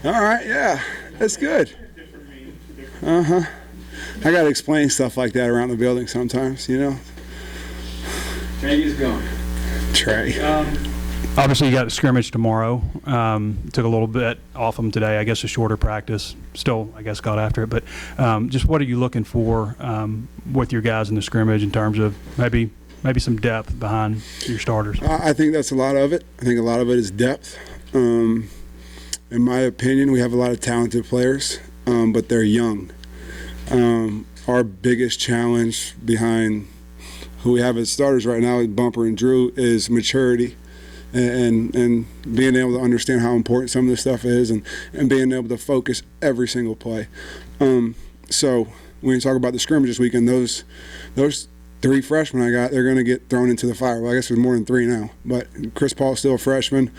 All right, yeah, that's good. Uh-huh. I got to explain stuff like that around the building sometimes, you know. Trey's going. Trey. Obviously, you got the scrimmage tomorrow. Took a little bit off them today. I guess a shorter practice. Still, I guess, got after it. But just what are you looking for with your guys in the scrimmage in terms of maybe some depth behind your starters? I think that's a lot of it. I think a lot of it is depth. In my opinion, we have a lot of talented players, but they're young. Our biggest challenge behind who we have as starters right now, Bumper and Drew, is maturity and being able to understand how important some of this stuff is and being able to focus every single play. So when you talk about the scrimmage this weekend, those 3 freshmen I got, they're going to get thrown into the fire. Well, I guess there's more than 3 now, but Chris Paul's still a freshman.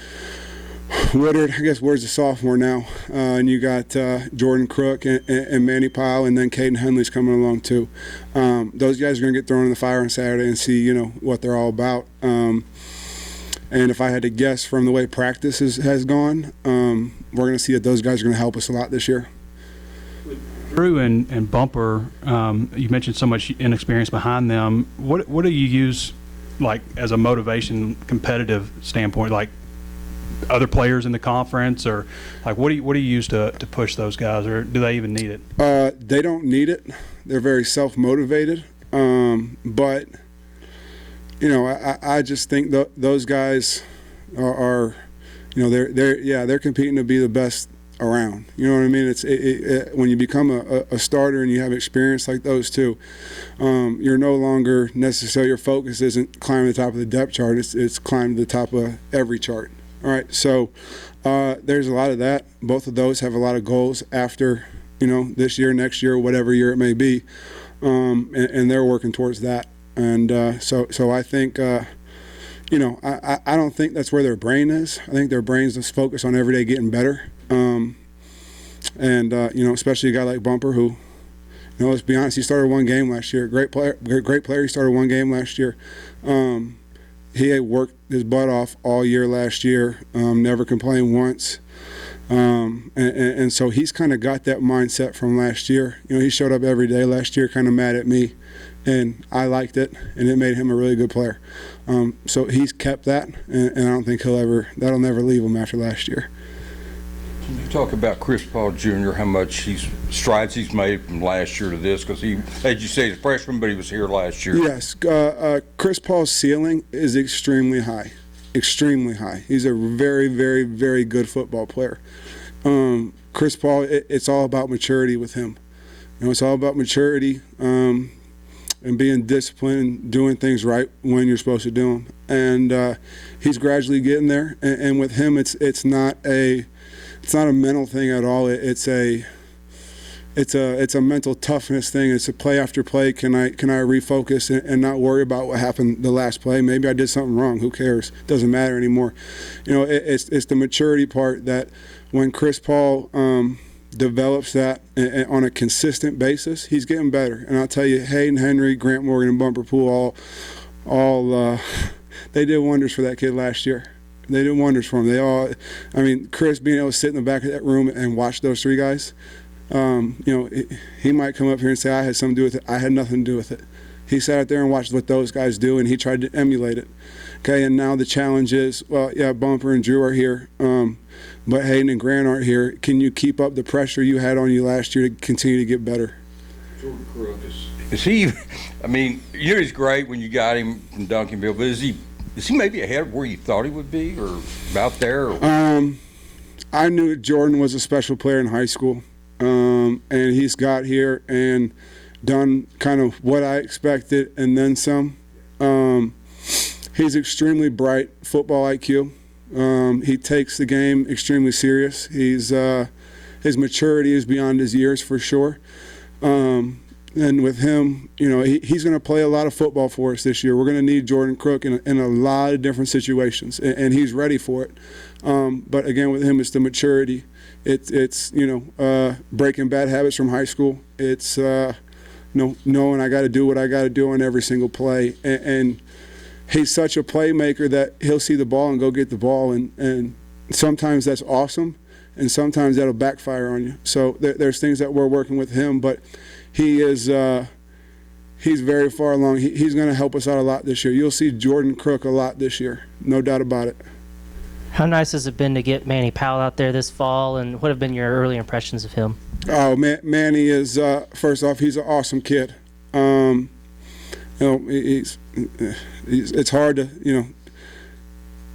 Woodard, I guess Woodard's a sophomore now, and you got Jordan Crook and Manny Powell, and then Caden Henley's coming along too. Those guys are going to get thrown in the fire on Saturday and see, you know, what they're all about. And if I had to guess from the way practice has gone, we're going to see that those guys are going to help us a lot this year. Drew and Bumper, you mentioned so much inexperience behind them. What do you use, like, as a motivation, competitive standpoint, like other players in the conference, or like what do you use to push those guys, or do they even need it? They don't need it. They're very self-motivated, but you know, I just think those guys are you know, they're competing to be the best around. You know what I mean? It's when you become a starter and you have experience like those two, you're no longer necessarily, your focus isn't climbing the top of the depth chart. It's climbing the top of every chart. All right, so there's a lot of that. Both of those have a lot of goals after, you know, this year, next year, whatever year it may be, and they're working towards that. And so I think, you know, I don't think that's where their brain is. I think their brain's just focused on every day getting better. You know, especially a guy like Bumper, who, you know, let's be honest, he started 1 game last year. Great player. He started 1 game last year. He had worked his butt off all year last year, never complained once. And so he's kind of got that mindset from last year. You know, he showed up every day last year kind of mad at me, and I liked it, and it made him a really good player. So he's kept that, and I don't think that'll never leave him after last year. Can you talk about Chris Paul Jr., how much strides he's made from last year to this? Because he, as you say, he's a freshman, but he was here last year. Yes. Chris Paul's ceiling is extremely high, extremely high. He's a very, very, very good football player. Chris Paul, it's all about maturity with him. You know, it's all about maturity and being disciplined, doing things right when you're supposed to do them. And he's gradually getting there. And with him, it's not a mental thing at all. It's a mental toughness thing. It's a play after play. Can I refocus and not worry about what happened the last play? Maybe I did something wrong. Who cares? Doesn't matter anymore. You know, it's the maturity part that when Chris Paul develops that on a consistent basis, he's getting better. And I'll tell you, Hayden Henry, Grant Morgan, and Bumper Poole all they did wonders for that kid last year. They did wonders for him. I mean, Chris being able to sit in the back of that room and watch those 3 guys, you know, he might come up here and say, I had something to do with it. I had nothing to do with it. He sat out there and watched what those guys do, and he tried to emulate it. Okay, and now the challenge is, well, yeah, Bumper and Drew are here, but Hayden and Grant aren't here. Can you keep up the pressure you had on you last year to continue to get better? Jordan Crook, is he, I mean, you know he's great when you got him from Duncanville, but is he maybe ahead of where you thought he would be, or about there? Or? I knew Jordan was a special player in high school, and he's got here and done kind of what I expected and then some. He's extremely bright, football IQ. He takes the game extremely serious. His maturity is beyond his years for sure. And with him, you know, he's going to play a lot of football for us this year. We're going to need Jordan Crook in a lot of different situations, and he's ready for it. But again, with him, it's the maturity. It's you know, breaking bad habits from high school. It's knowing I got to do what I got to do on every single play. And he's such a playmaker that he'll see the ball and go get the ball. And sometimes that's awesome. and sometimes that'll backfire on you. So there's things that we're working with him, but he is he's very far along. He's going to help us out a lot this year. You'll see Jordan Crook a lot this year, no doubt about it. How nice has it been to get Manny Powell out there this fall, and what have been your early impressions of him? Oh, Manny is first off, he's an awesome kid. You know, it's hard to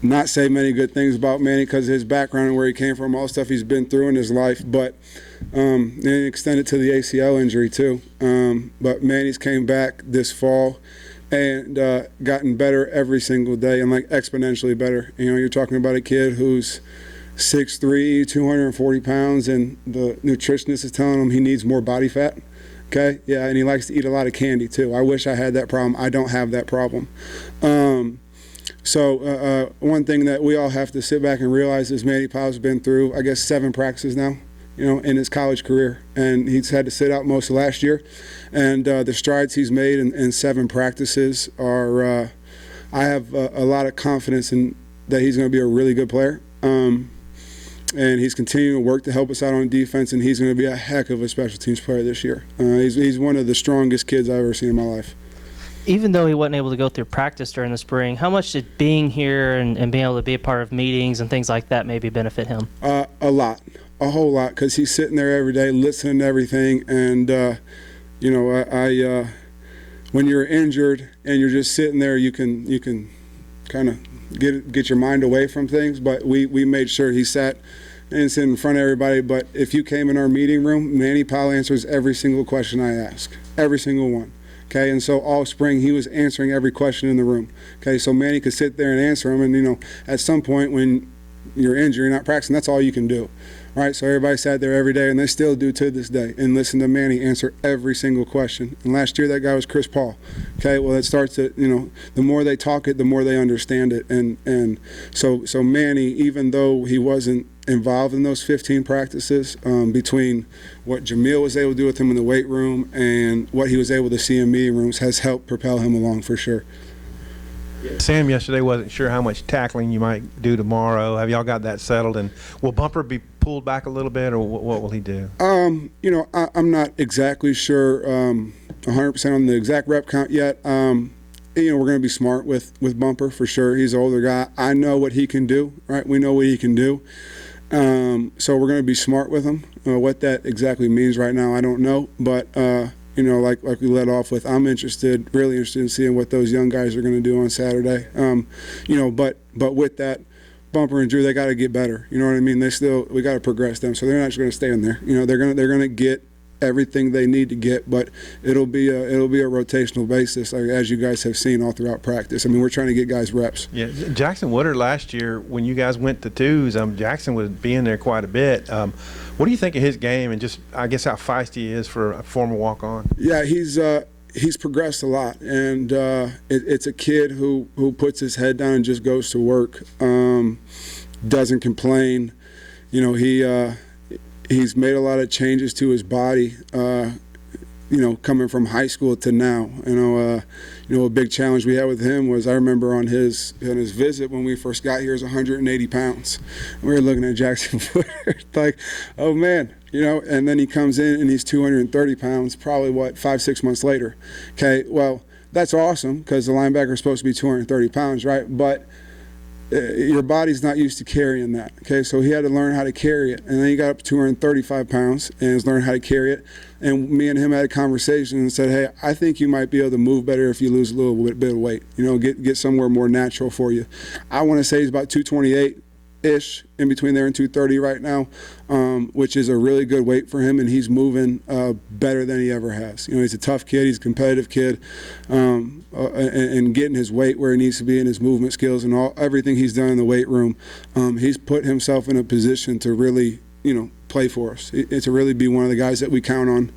not say many good things about Manny because of his background and where he came from, all the stuff he's been through in his life. But and extended to the ACL injury too. But Manny's came back this fall and gotten better every single day, and like exponentially better. You know, you're talking about a kid who's 6'3", 240 pounds, and the nutritionist is telling him he needs more body fat. Okay, yeah, and he likes to eat a lot of candy too. I wish I had that problem. I don't have that problem. So one thing that we all have to sit back and realize is Manny Powell's been through, I guess, 7 practices now, in his college career, and he's had to sit out most of last year. And the strides he's made in 7 practices are, I have a lot of confidence in that he's going to be a really good player. And he's continuing to work to help us out on defense, and he's going to be a heck of a special teams player this year. He's one of the strongest kids I've ever seen in my life. Even though he wasn't able to go through practice during the spring, how much did being here and being able to be a part of meetings and things like that maybe benefit him? A lot, a whole lot, because he's sitting there every day listening to everything. And, when you're injured and you're just sitting there, you can kind of get your mind away from things. But we made sure he sat and sit in front of everybody. But if you came in our meeting room, Manny Powell answers every single question I ask, every single one. Okay, and so all spring he was answering every question in the room. Okay, so Manny could sit there and answer them, and at some point when you're injured, you're not practicing, that's all you can do. All right, so everybody sat there every day, and they still do to this day, and listen to Manny answer every single question. And last year that guy was Chris Paul. Okay, well it starts to, the more they talk it, the more they understand it, and so Manny, even though he wasn't involved in those 15 practices, between what Jamil was able to do with him in the weight room and what he was able to see in meeting rooms, has helped propel him along for sure. Sam yesterday wasn't sure how much tackling you might do tomorrow. Have y'all got that settled? And will Bumper be pulled back a little bit, or what will he do? I'm not exactly sure 100% on the exact rep count yet. We're going to be smart with Bumper for sure. He's an older guy. I know what he can do, right? We know what he can do. So we're going to be smart with him. What that exactly means right now, I don't know. But, like we led off with, I'm really interested in seeing what those young guys are going to do on Saturday. But with that, Bumper and Drew, they got to get better. You know what I mean? We got to progress them. So they're not just going to stay in there. They're going to get everything they need to get, but it'll be a rotational basis, like, as you guys have seen all throughout practice. I mean, we're trying to get guys reps. Yeah, Jackson Woodard last year, when you guys went to twos, Jackson was being there quite a bit. What do you think of his game, and just, I guess, how feisty he is for a former walk-on? Yeah, he's progressed a lot, and it's a kid who puts his head down and just goes to work, doesn't complain. He's made a lot of changes to his body, coming from high school to now. A big challenge we had with him was, I remember on his visit when we first got here, he was 180 pounds. And we were looking at Jackson Woodard like, oh man, and then he comes in and he's 230 pounds, probably 5-6 months later. Okay, well, that's awesome because the linebacker is supposed to be 230 pounds, right? But your body's not used to carrying that. Okay, so he had to learn how to carry it, and then he got up to 235 pounds and has learned how to carry it. And me and him had a conversation and said, hey, I think you might be able to move better if you lose a little bit of weight. Get somewhere more natural for you. I want to say he's about 228-ish, in between there and 230 right now, which is a really good weight for him, and he's moving better than he ever has. He's a tough kid, he's a competitive kid, and getting his weight where he needs to be in his movement skills and everything he's done in the weight room, he's put himself in a position to really, play for us. To really be one of the guys that we count on.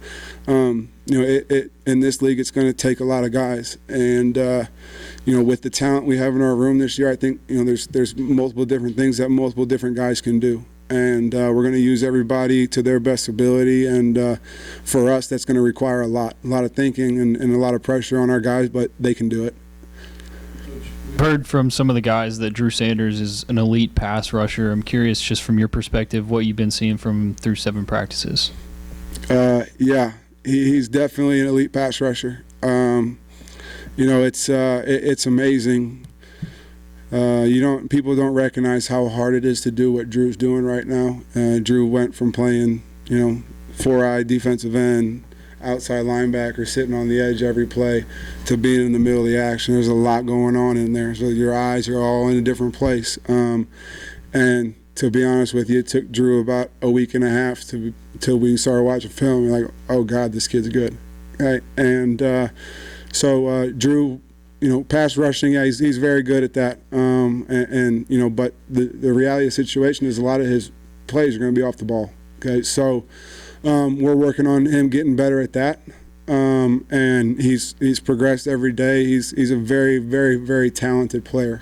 In this league, it's going to take a lot of guys, and with the talent we have in our room this year, I think there's multiple different things that multiple different guys can do, and we're going to use everybody to their best ability. And for us, that's going to require a lot of thinking and a lot of pressure on our guys, but they can do it. Coach, Heard from some of the guys that Drew Sanders is an elite pass rusher. I'm curious, just from your perspective, what you've been seeing from through 7 practices. Yeah, he's definitely an elite pass rusher. It's amazing. People don't recognize how hard it is to do what Drew's doing right now. Drew went from playing, 4-eye defensive end, outside linebacker, sitting on the edge every play, to being in the middle of the action. There's a lot going on in there, so your eyes are all in a different place. And to be honest with you, it took Drew about a week and a half till we started watching film. You're like, oh God, this kid's good, right? And so Drew, pass rushing, yeah, he's very good at that. But the reality of the situation is a lot of his plays are going to be off the ball. Okay, so we're working on him getting better at that, and he's progressed every day. He's a very, very, very talented player.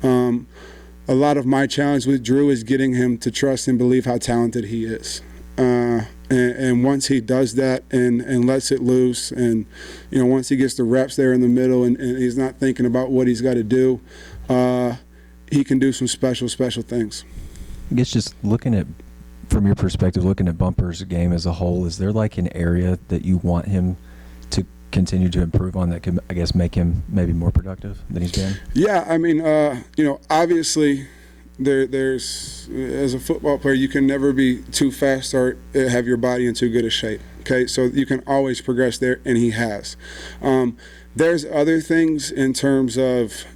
A lot of my challenge with Drew is getting him to trust and believe how talented he is. And once he does that and lets it loose, and once he gets the reps there in the middle and he's not thinking about what he's got to do, he can do some special things. I guess just from your perspective, looking at Bumper's game as a whole, is there like an area that you want him to continue to improve on that could, I guess, make him maybe more productive than he's been? Yeah, I mean, obviously, there's as a football player, you can never be too fast or have your body in too good a shape. Okay, so you can always progress there, and he has. There's other things in terms of,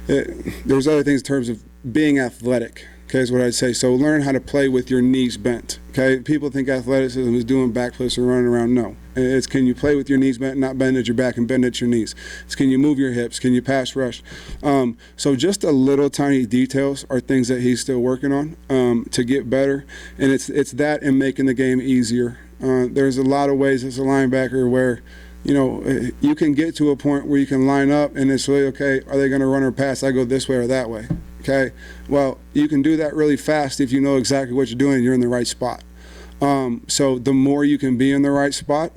there's other things in terms of being athletic. Okay, is what I'd say. So learn how to play with your knees bent. Okay, people think athleticism is doing backflips or running around. No, it's can you play with your knees bent, not bend at your back and bend at your knees. It's can you move your hips, can you pass rush. So just a little tiny details are things that he's still working on to get better, and it's that and making the game easier. There's a lot of ways as a linebacker where you can get to a point where you can line up and it's really okay, are they going to run or pass? I go this way or that way. Okay, well, you can do that really fast if you know exactly what you're doing and you're in the right spot. So the more you can be in the right spot,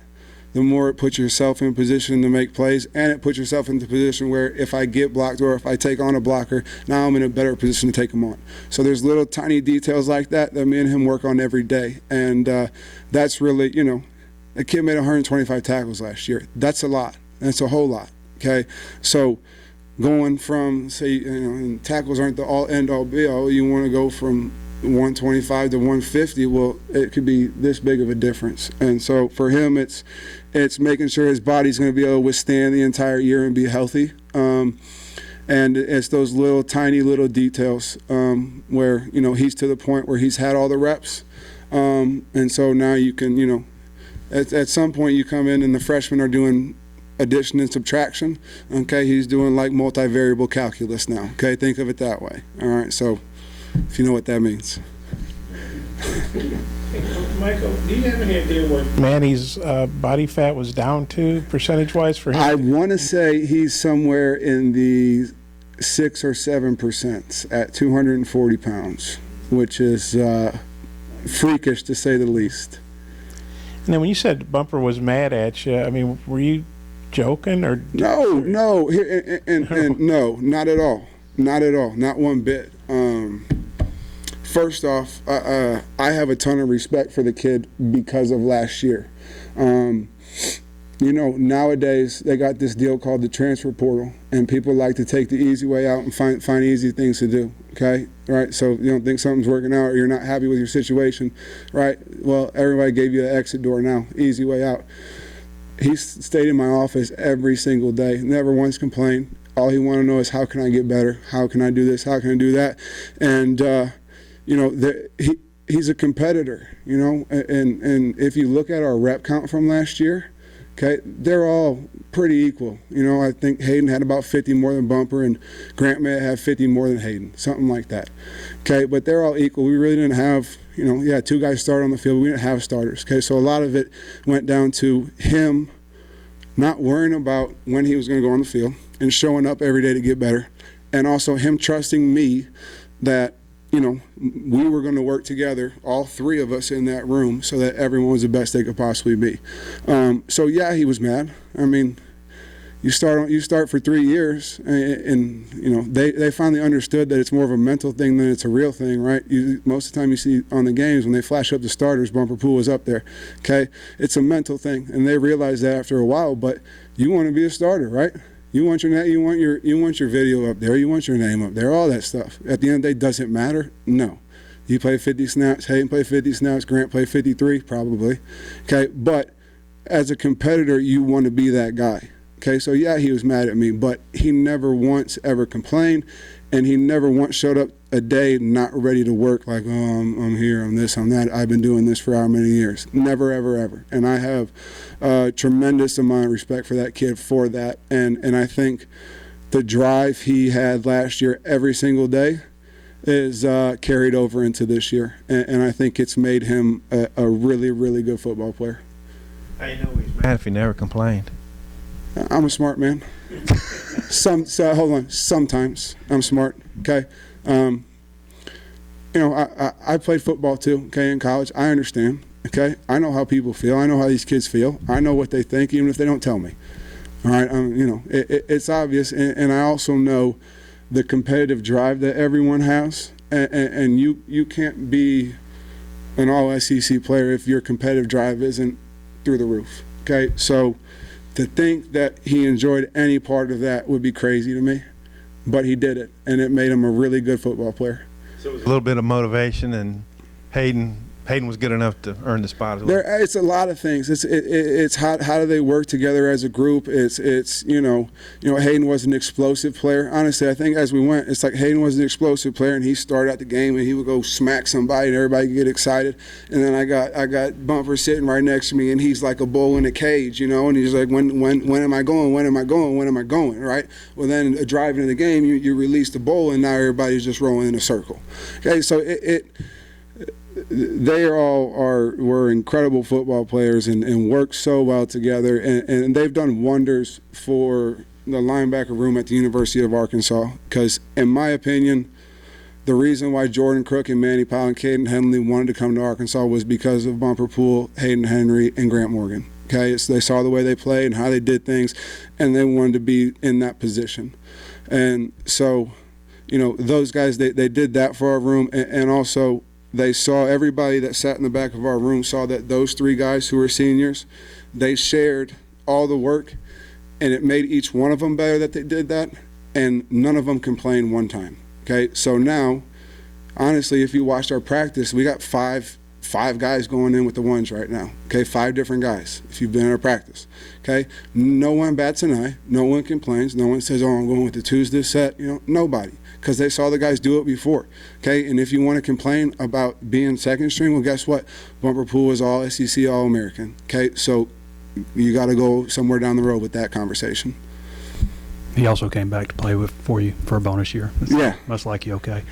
the more it puts yourself in position to make plays, and it puts yourself in the position where if I get blocked or if I take on a blocker, now I'm in a better position to take them on. So there's little tiny details like that me and him work on every day, and that's really, a kid made 125 tackles last year. That's a lot. That's a whole lot. Okay, so going from, say, and tackles aren't the all be all. You want to go from 125 to 150. Well, it could be this big of a difference. And so for him, it's making sure his body's going to be able to withstand the entire year and be healthy. And it's those little tiny little details where he's to the point where he's had all the reps. And so now you can at some point you come in and the freshmen are doing addition and subtraction. Okay, he's doing like multivariable calculus now. Okay, think of it that way. All right, so if you know what that means. Michael, do you have any idea what Manny's body fat was down to percentage-wise for him? I want to say he's somewhere in the 6 or 7% at 240 pounds, which is freakish to say the least. And then when you said Bumper was mad at you, I mean, were you joking or no, and no, not at all, not one bit. First off, I have a ton of respect for the kid because of last year. Nowadays they got this deal called the transfer portal, and people like to take the easy way out and find easy things to do. Okay, right? So you don't think something's working out or you're not happy with your situation, right? Well, everybody gave you an exit door now, easy way out. He stayed in my office every single day, never once complained. All he wanted to know is how can I get better? How can I do this? How can I do that? And he's a competitor, and if you look at our rep count from last year, okay, they're all pretty equal. I think Hayden had about 50 more than Bumper, and Grant may have 50 more than Hayden, something like that. Okay, but they're all equal. We really didn't have, two guys started on the field. We didn't have starters. Okay, so a lot of it went down to him not worrying about when he was going to go on the field and showing up every day to get better, and also him trusting me that we were going to work together, all three of us in that room, so that everyone was the best they could possibly be. So yeah, he was mad. I mean, you start for 3 years, and you know they finally understood that it's more of a mental thing than it's a real thing, right? Most of the time you see on the games when they flash up the starters, Bumper Pool is up there. Okay, it's a mental thing, and they realize that after a while. But you want to be a starter, right? You want your video up there, you want your name up there, all that stuff. At the end of the day, does it matter? No. You play 50 snaps, Hayden played 50 snaps, Grant played 53 probably. Okay, but as a competitor, you want to be that guy. Okay, so yeah, he was mad at me, but he never once ever complained, and he never once showed up a day not ready to work like, oh, I'm here, I'm this, I'm that. I've been doing this for how many years? Never, ever, ever. And I have a tremendous amount of respect for that kid for that. And I think the drive he had last year every single day is carried over into this year. And I think it's made him a really, really good football player. How you know he's mad if he never complained? I'm a smart man. Hold on. Sometimes I'm smart. Okay. You know, I played football too. Okay, in college, I understand. Okay, I know how people feel. I know how these kids feel. I know what they think, even if they don't tell me. All right. You know, it's obvious, and I also know the competitive drive that everyone has, and you can't be an all SEC player if your competitive drive isn't through the roof. Okay, so to think that he enjoyed any part of that would be crazy to me, but he did it, and it made him a really good football player. So it was a little bit of motivation, and Hayden was good enough to earn the spot as well. It's a lot of things. It's how do they work together as a group. It's you know Hayden was an explosive player. Honestly, I think as we went, it's like Hayden was an explosive player, and he started out the game and he would go smack somebody and everybody could get excited. And then I got Bumper sitting right next to me, and he's like a bull in a cage, you know. And he's like, when am I going? When am I going? When am I going? Right. Well, then driving in the game, you release the bull, and now everybody's just rolling in a circle. Okay, so they all were incredible football players and work so well together, and they've done wonders for the linebacker room at the University of Arkansas, because in my opinion, the reason why Jordan Crook and Manny Powell and Caden Henley wanted to come to Arkansas was because of Bumper Pool, Hayden Henry, and Grant Morgan. Okay, so they saw the way they played and how they did things, and they wanted to be in that position. And so, you know, those guys, they did that for our room, and also they saw everybody that sat in the back of our room saw that those three guys who were seniors, they shared all the work, and it made each one of them better that they did that, and none of them complained one time. Okay, so now, honestly, if you watched our practice, we got five guys going in with the ones right now. Okay, 5 different guys if you've been in our practice. Okay, no one bats an eye, no one complains, no one says, oh, I'm going with the twos this set, you know, nobody, because they saw the guys do it before. Okay, and if you want to complain about being second string, well, guess what? Bumper Pool is all SEC, all American. Okay, so you got to go somewhere down the road with that conversation. He also came back to play for you for a bonus year. Yeah. Must like you okay.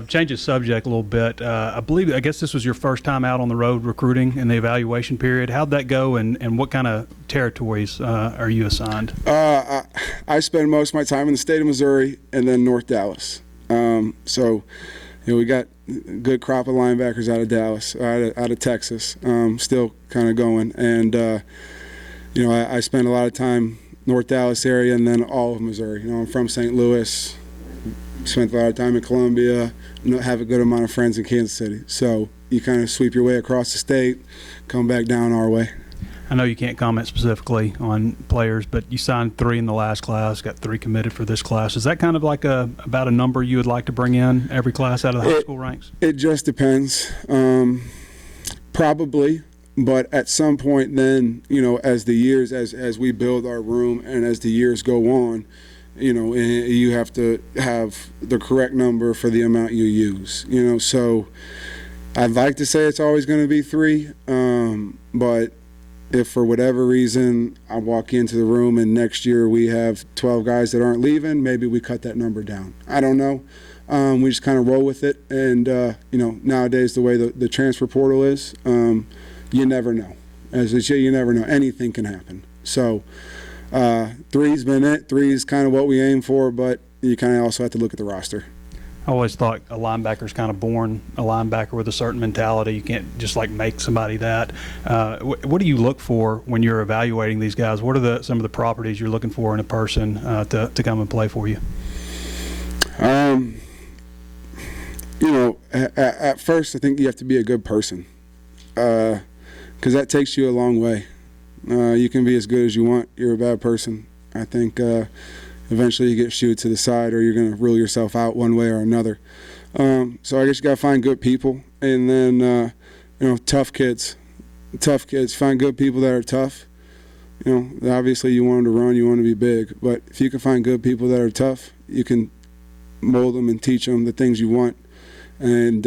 Change the subject a little bit. I guess this was your first time out on the road recruiting in the evaluation period. How'd that go, and what kind of territories are you assigned? I spend most of my time in the state of Missouri and then North Dallas. So, you know, we got a good crop of linebackers out of Dallas, out of Texas, still kind of going. And, you know, I spend a lot of time North Dallas area, and then all of Missouri. You know, I'm from St. Louis, spent a lot of time in Columbia, have a good amount of friends in Kansas City. So you kind of sweep your way across the state, come back down our way. I know you can't comment specifically on players, but you signed 3 in the last class, got 3 committed for this class. Is that kind of like about a number you would like to bring in every class out of the high school ranks? It just depends. Probably. But at some point then, you know, as the years, as we build our room and as the years go on, you know, you have to have the correct number for the amount you use, you know. So I'd like to say it's always going to be 3, but if for whatever reason I walk into the room and next year we have 12 guys that aren't leaving, maybe we cut that number down. I don't know. We just kind of roll with it. And, you know, nowadays the way the transfer portal is, you never know. As they say, you never know. Anything can happen. So 3's been it. 3 is kind of what we aim for, but you kind of also have to look at the roster. I always thought a linebacker's kind of born a linebacker with a certain mentality. You can't just like make somebody that. What do you look for when you're evaluating these guys? What are some of the properties you're looking for in a person to come and play for you? At first, I think you have to be a good person, because that takes you a long way. You can be as good as you want. You're a bad person. I think eventually you get shooed to the side, or you're going to rule yourself out one way or another. So I guess you got to find good people, and then tough kids. Find good people that are tough. Obviously you want them to run, you want to be big, but if you can find good people that are tough, you can mold them and teach them the things you want, and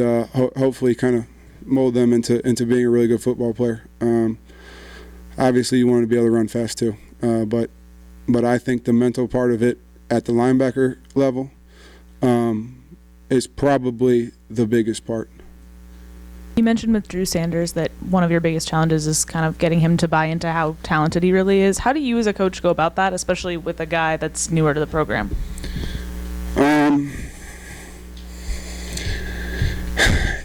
hopefully kind of mold them into being a really good football player. Obviously you want to be able to run fast too, but I think the mental part of it at the linebacker level is probably the biggest part. You mentioned with Drew Sanders that one of your biggest challenges is kind of getting him to buy into how talented he really is. How do you as a coach go about that, especially with a guy that's newer to the program?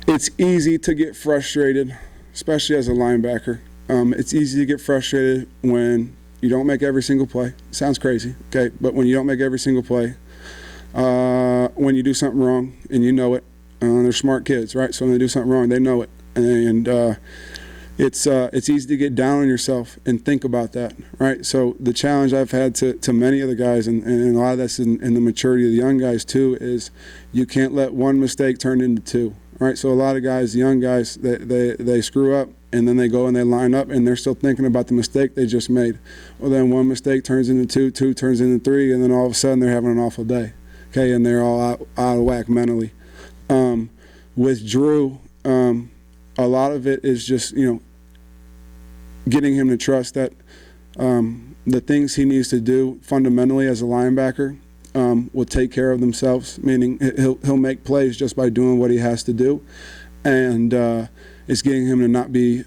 It's easy to get frustrated, especially as a linebacker. It's easy to get frustrated when you don't make every single play. Sounds crazy, okay? But when you don't make every single play, when you do something wrong and you know it, they're smart kids, right? So when they do something wrong, they know it, and it's easy to get down on yourself and think about that, right? So the challenge I've had to many of the guys, and a lot of that's in the maturity of the young guys too, is you can't let one mistake turn into two, right? So a lot of guys, the young guys, they screw up, and then they go and they line up, and they're still thinking about the mistake they just made. Well, then one mistake turns into two, two turns into three, and then all of a sudden they're having an awful day, okay? And they're all out of whack mentally. With Drew, a lot of it is just, getting him to trust that the things he needs to do fundamentally as a linebacker will take care of themselves, meaning he'll make plays just by doing what he has to do. And it's getting him to not be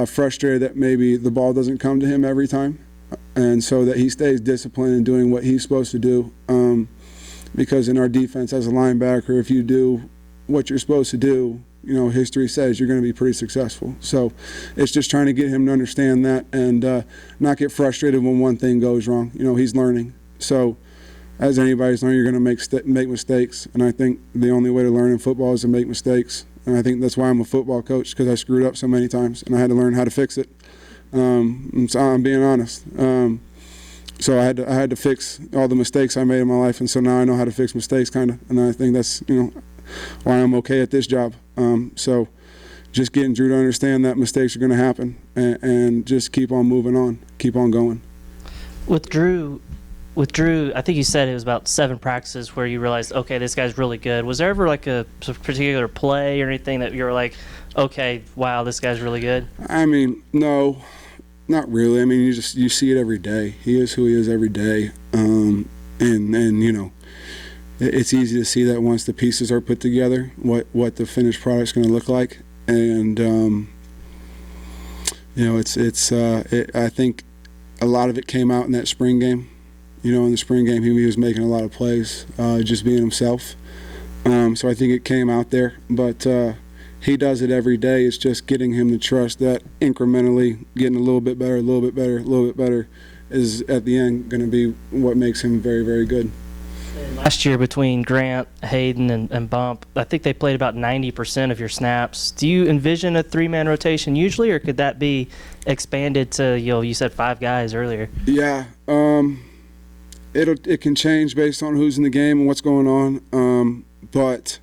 frustrated that maybe the ball doesn't come to him every time, and so that he stays disciplined in doing what he's supposed to do. Because in our defense as a linebacker, if you do what you're supposed to do, history says you're going to be pretty successful. So it's just trying to get him to understand that and not get frustrated when one thing goes wrong. He's learning. So as anybody's learning, you're going to make mistakes. And I think the only way to learn in football is to make mistakes. And I think that's why I'm a football coach, because I screwed up so many times and I had to learn how to fix it. And so I'm being honest. So I had to fix all the mistakes I made in my life, and so now I know how to fix mistakes, kind of. And I think that's why I'm okay at this job. So just getting Drew to understand that mistakes are going to happen, and just keep on moving on, keep on going. With Drew, I think you said it was about 7 practices where you realized, okay, this guy's really good. Was there ever like a particular play or anything that you were like, okay, wow, this guy's really good? I mean, no, not really. I mean, you see it every day. He is who he is every day, and it's easy to see that once the pieces are put together, what the finished product's going to look like. And I think a lot of it came out in that spring game. In the spring game, he was making a lot of plays, just being himself. So I think it came out there. But he does it every day. It's just getting him to trust that incrementally getting a little bit better, a little bit better, a little bit better is at the end going to be what makes him very, very good. Last year between Grant, Hayden, and Bump, I think they played about 90% of your snaps. Do you envision a 3-man rotation usually, or could that be expanded to, you said 5 guys earlier? Yeah, it can change based on who's in the game and what's going on. But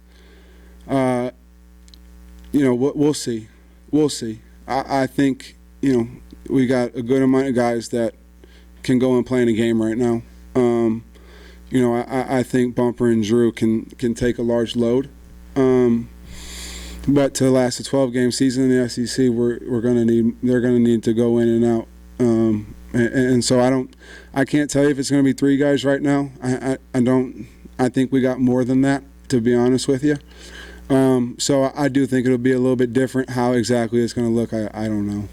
we'll see. We'll see. I think we got a good amount of guys that can go and play in a game right now. I think Bumper and Drew can take a large load. But to last a 12-game season in the SEC, they're going to need to go in and out. And so I can't tell you if it's going to be 3 guys right now. I think we got more than that, to be honest with you. So I do think it'll be a little bit different. How exactly it's going to look, I don't know.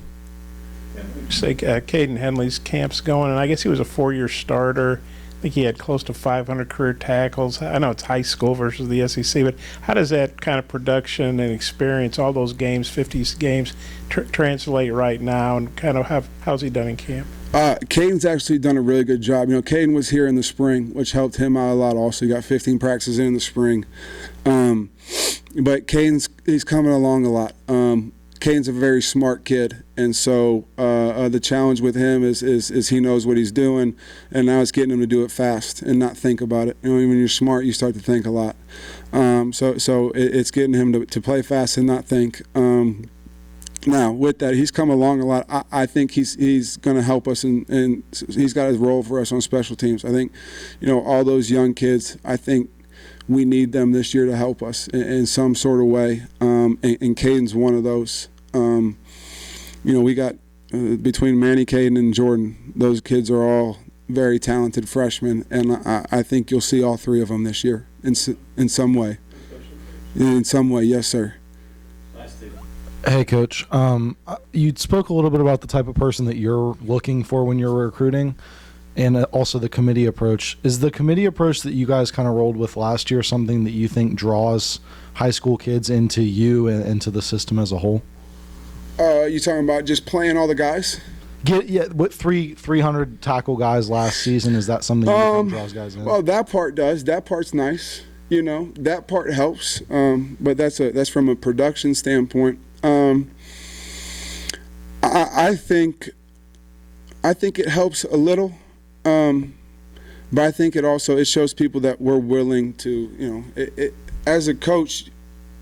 Looks like Caden Henley's camp's going, and I guess he was a 4-year starter. think he had close to 500 career tackles. I know it's high school versus the SEC, but how does that kind of production and experience, all those games, 50 games, translate right now, and kind of how's he done in camp? Caden's actually done a really good job. You know, Caden was here in the spring, which helped him out a lot also. He got 15 practices in the spring. But he's coming along a lot. Caden's a very smart kid, and so the challenge with him is he knows what he's doing, and now it's getting him to do it fast and not think about it. You know, when you're smart, you start to think a lot. So it's getting him to play fast and not think. Now, with that, he's come along a lot. I think he's going to help us, and he's got his role for us on special teams. I think, you know, all those young kids, I think we need them this year to help us in some sort of way, and Caden's one of those. You know, we got between Manny, Caden, and Jordan, those kids are all very talented freshmen, and I think you'll see all three of them this year in some way. In some way, yes, sir. Hey, Coach. You spoke a little bit about the type of person that you're looking for when you're recruiting, and also the committee approach. Is the committee approach that you guys kind of rolled with last year something that you think draws high school kids into you and into the system as a whole? You talking about just playing all the guys? What 300 tackle guys last season, is that something that you think draws guys in? Well, that part does. That part's nice. You know, that part helps. But that's from a production standpoint. I think it helps a little, but I think it shows people that we're willing to, you know, as a coach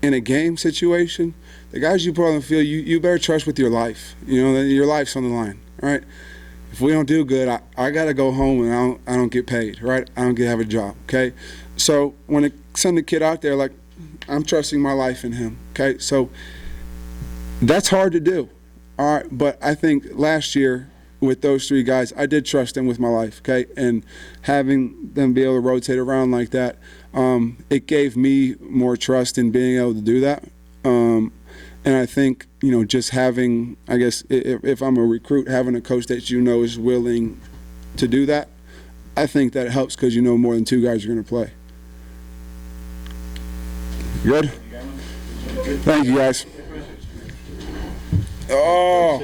in a game situation, the guys you put on the field, you better trust with your life. You know, your life's on the line, right? If we don't do good, I got to go home and I don't get paid, right? I don't get to have a job, okay? So when I send the kid out there, like, I'm trusting my life in him, okay? So that's hard to do, all right? But I think last year with those three guys, I did trust them with my life, okay? And having them be able to rotate around like that, it gave me more trust in being able to do that. And I think, you know, just having, I guess, if I'm a recruit, having a coach that you know is willing to do that, I think that helps because you know more than two guys are going to play. Good? Thank you, guys. Oh.